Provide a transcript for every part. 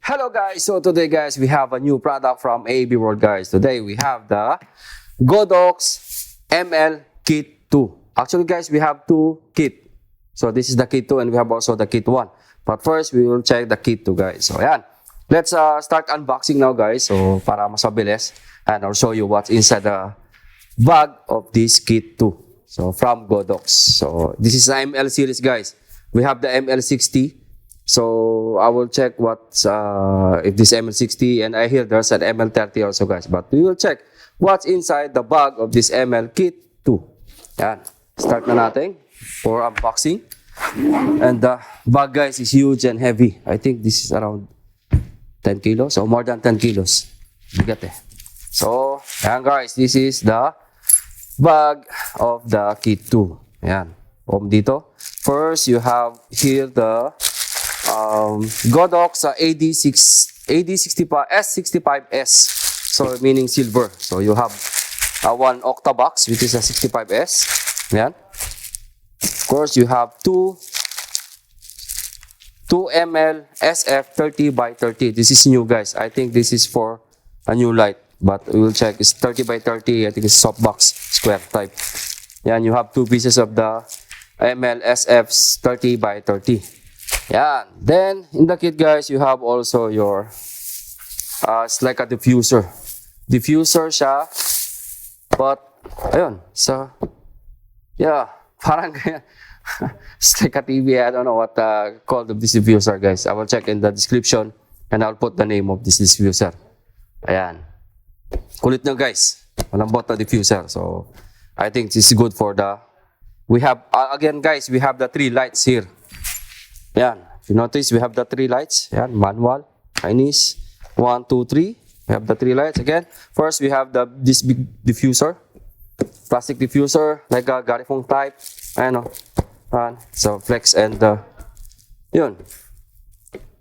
Hello guys, so today guys we have a new product from AB World guys. Today we have the Godox ML Kit 2. Actually guys, we have two kit. So this is the Kit 2 and we have also the Kit 1. But first we will check the Kit 2 guys. So ayan, let's start unboxing now guys. So para mas mabilis, and I'll show you what's inside the bag of this Kit 2. So from Godox. So this is the ML series guys. We have the ML60. So I will check what's if this ML60, and I hear there's an ML30 also guys, but we will check what's inside the bag of this ML Kit 2. Yan. Start na natin for unboxing. And the bag guys is huge and heavy. I think this is around 10 kilos or more than 10 kilos. Bigat eh. So, yan guys, this is the bag of the Kit 2. Yan. Dito. First, you have here the Godox S65S, so meaning silver. So you have one octa-box which is a 65S. Yan. Of course, you have two ML30Bi 30. This is new guys. I think this is for a new light, but we will check. It's 30x30. I think it's softbox square type. Yan. You have two pieces of the ML60 30x 30. Yeah. Then in the kit guys, you have also your it's like a diffuser. Diffuser siya. But ayun, so yeah, parang it's like a TV. I don't know what called of this diffuser guys. I will check in the description and I'll put the name of this diffuser. Ayan. Kulit nyo guys. Malambot na diffuser. So I think this is good for the we have again guys, we have the three lights here. Yan. If you notice, we have the three lights. Yan. Manual, Chinese. 1, 2, 3. We have the three lights again. First, we have this big diffuser. Plastic diffuser, like a garifong type. Ano. So, flex and yun.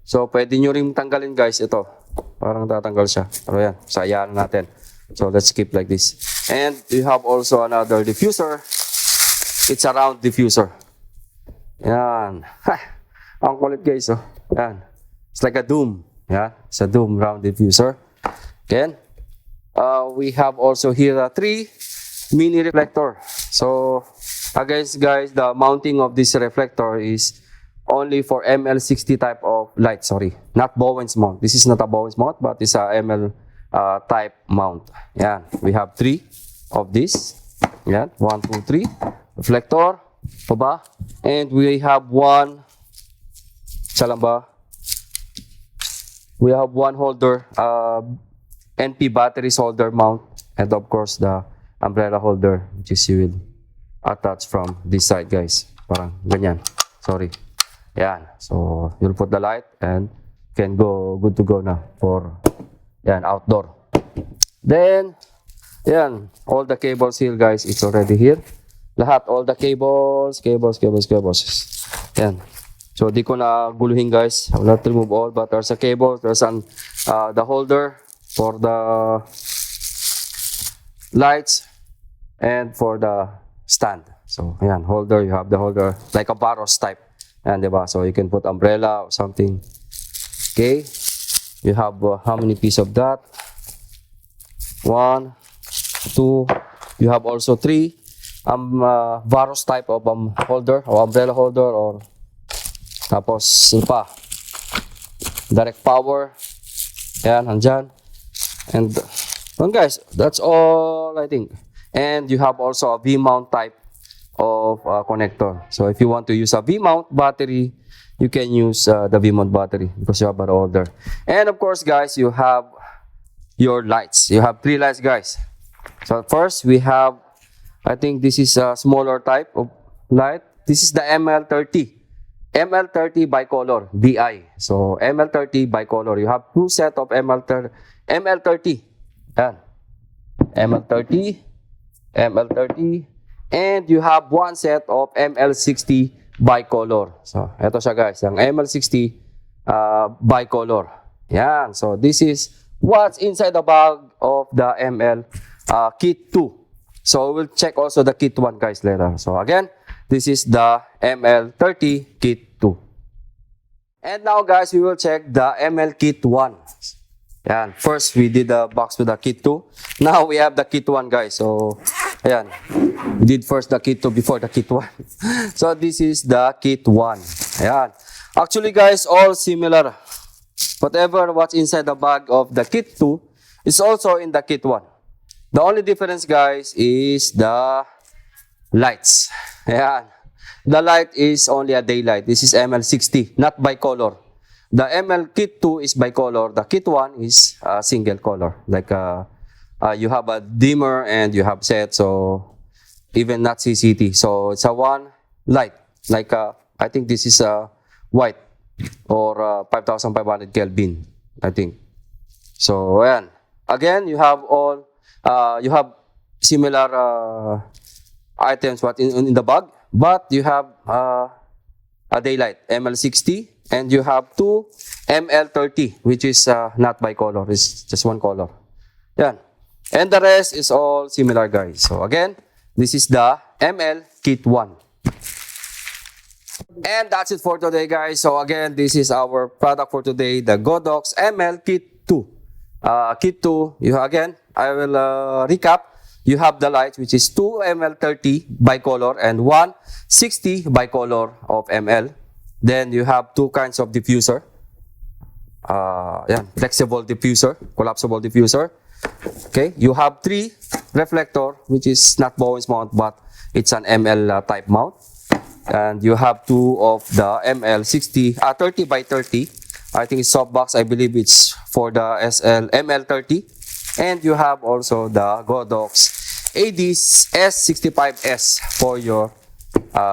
So, pwede nyo rin tanggalin guys ito. Parang tatanggal siya. Pero yan, sayaan natin. So, let's keep like this. And we have also another diffuser. It's a round diffuser. Yan. Ang kulit guys, oh. Yan. It's like a doom. Yeah, it's a doom round diffuser. Again, we have also here a 3 mini reflector. So, again guys, the mounting of this reflector is only for ML60 type of light. Sorry, not Bowen's mount. This is not a Bowen's mount, but it's a ML type mount. Yeah, we have 3 of this. Yeah, 1, 2, 3 reflector. Baba. And we have one Chalamba. We have one holder, NP batteries holder mount, and of course the umbrella holder, which is you will attach from this side, guys. Parang ganyan. Sorry. Yan. So you'll put the light and can go good to go na for yan outdoor. Then yan, all the cables here, guys. It's already here. Lahat, all the cables. Yan. So, di ko na guluhin guys. I will not remove all, but there's a cable. There's the holder for the lights and for the stand. So, ayan, holder. You have the holder like a Baros type. Ayan, diba? So, you can put umbrella or something. Okay. You have how many pieces of that? 1, 2. You have also 3 Baros type of holder or umbrella holder, or tapos pa direct power. Yan, andyan. And guys, that's all I think. And you have also a V-mount type of connector. So if you want to use a V-mount battery, you can use the V-mount battery because you have an holder. And of course guys, you have your lights. You have 3 lights guys. So first we have, I think this is a smaller type of light. This is the ML30 Bi-Color Bi. So ML30 Bi-Color. You have 2 set of ML30. Yan. ML30, and you have 1 set of ML60 Bi-Color. So ito siya guys, ang ML60 Bi-Color. Yan. So this is what's inside the bag of the ML Kit 2. So we'll check also the Kit 1 guys later. So again, this is the ML30 Kit 2. And now guys, we will check the ML Kit 1. Yan. First, we did the box with the Kit 2. Now, we have the Kit 1 guys. So, ayan. We did first the Kit 2 before the Kit 1. So, this is the Kit 1. Ayan. Actually guys, all similar. Whatever what's inside the bag of the Kit 2 is also in the Kit 1. The only difference guys is the lights. Ayan. The light is only a daylight. This is ML60, not bicolor. The ML Kit 2 is bicolor. The Kit 1 is single color. Like you have a dimmer and you have set, so even not CCT. So it's a one light. Like I think this is white or 5,500 Kelvin, I think. So ayan. Again, you have all you have similar items what in the bag, but you have a daylight ML60 and you have two ML30 which is not bicolor, it's just one color. Yan. And the rest is all similar guys. So again, this is the ML Kit 1. And that's it for today guys. So again, this is our product for today, the Godox ML Kit 2. Kit 2, again, I will recap. You have the light which is 2 ML30 bicolor and 1 60 bicolor of ML. Then you have two kinds of diffuser. Yan, flexible diffuser, collapsible diffuser. Okay, you have 3 reflector which is not Bowen's mount but it's an ML type mount. And you have 2 of the ML60 30 by 30. I think it's softbox. I believe it's for the ML30. And you have also the Godox AD's S65S for your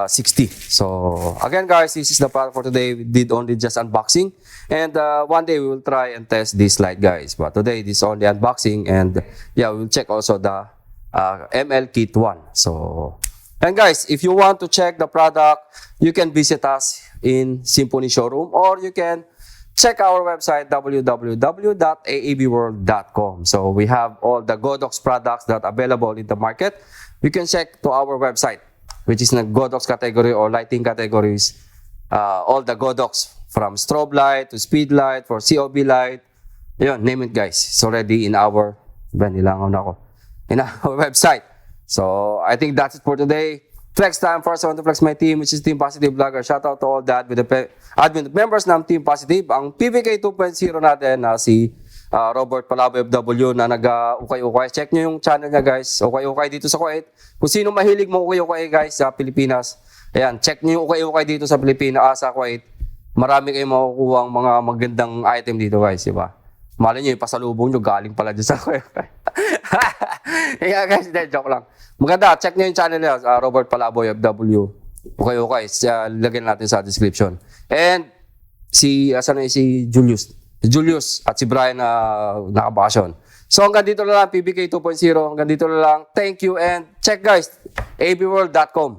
60. So again guys, this is the product for today. We did only just unboxing. And one day we will try and test this light guys. But today this is only unboxing. And yeah, we will check also the ML Kit 1. So, and guys, if you want to check the product, you can visit us in Symphony Showroom or you can check our website www.aabworld.com. So we have all the Godox products that are available in the market. You can check to our website, which is in the Godox category or lighting categories. All the Godox from strobe light to speed light for COB light. Yun, name it guys. It's already in our website. So I think that's it for today. Flex time. First, I want to flex my team, which is Team Positive Vlogger. Shout out to all the admin members ng Team Positive. Ang PBK 2.0 natin na si Robert Palabo FW na nag-ukay-ukay. Check nyo yung channel niya guys. Ukay-ukay dito sa Kuwait. Kung sino mahilig mo ukay-ukay guys sa Pilipinas. Ayan, check nyo yung ukay-ukay dito sa Pilipinas, sa Kuwait. Marami kayong makukuha ang mga magandang item dito guys, di ba? Mali nyo, yung pasalubong nyo galing pala dyan sa ukay-ukay. Yeah guys, joke lang. Maganda, check nyo yung channel niya, Robert Palaboy FW. Okay. Lagyan natin sa description. And si Julius at si Brian na nakabakasyon. So hanggang dito na lang, PBK 2.0. Hanggang dito na lang. Thank you and check guys, abworld.com.